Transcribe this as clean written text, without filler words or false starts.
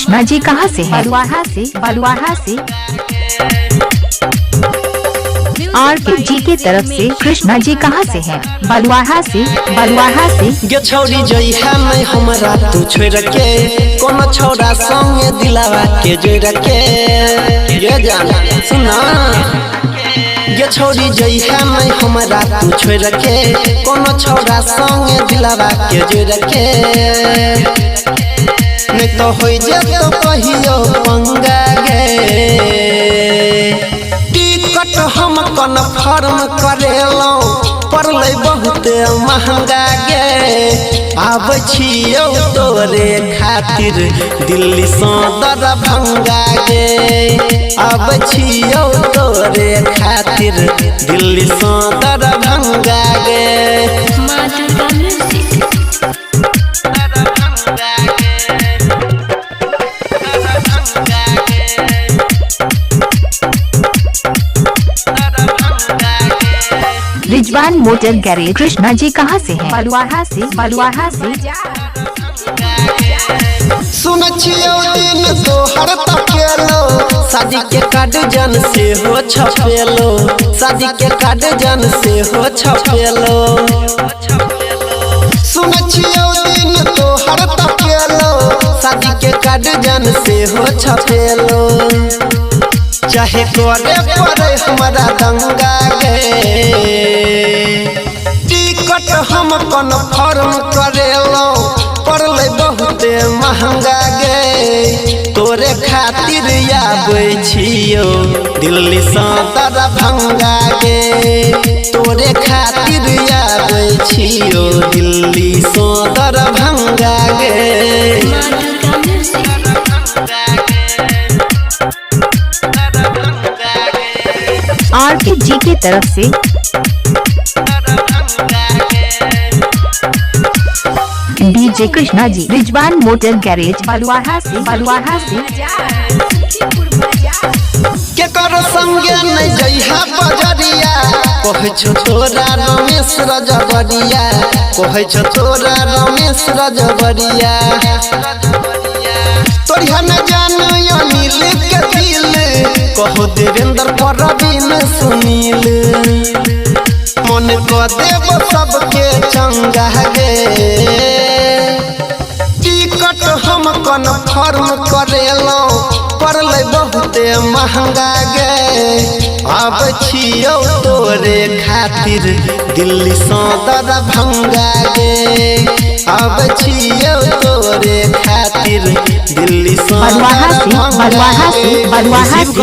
कृष्णा जी कहाँ से हैं? बलुआहा से RK जी के तरफ से कृष्णा जी कहाँ से हैं? बलुआहा से गे छौरी जई है नहीं हमरा तू छोड़ के कोनो छौरा संगे दिलावा के जोड़ के ये जान सुना गे छौरी जई है नहीं हमरा तू छोड़ के कोनो छौरा संगे दिलावा के जोड़ के नहीं तो होई जे तो कहियो पंगा गे टिकट हम कन्फर्म करेलो पड़ले बहुत महंगा गे आब छियौ तोरे खातिर दिल्ली से दरभंगा गे आब छियौ तोरे खातिर दिल्ली से दरभंगा गे रिजवान मोटर गैरेज कृष्णा जी कहाँ से हैं? बलुआहा से सुन छियो दिन तोहर तकेलो शादी के कार्ड जन से हो छपेलो शादी के कार्ड जन से हो छपेलो सुन छियो दिन तोहर तकेलो शादी के कार्ड जन से हो छपेलो चाहे करे पड़े हमारा दंगा गे टिकट हम कन्फर्म करेलो पड़ले बहुत महंगा गे तोरे खातिर आबै छियो दिल्ली से दरभंगा गे तोरे खातिर आबै छियो दिल्ली से दरभंगा गे RK जी के तरफ से DJ Krishna ji Rizwan motor garage बलुआहा से के करो संगे नहीं जइहा बजरिया कहै छो तोरा रमेश रजबरिया कहै छो तोरा रमेश रजबरिया तोरिया न जानो अनिल के दिल कहो देवेंद्र परवीन सुनील मन को देव सबके चंगा गे टिकट हम कन्फर्म करेलो पड़ले बहुत महंगा गे आब छियौ तोरे खातिर दिल्ली से दरभंगा गे आब छियौ तोरे खातिर दिल्ली से बलुआहा से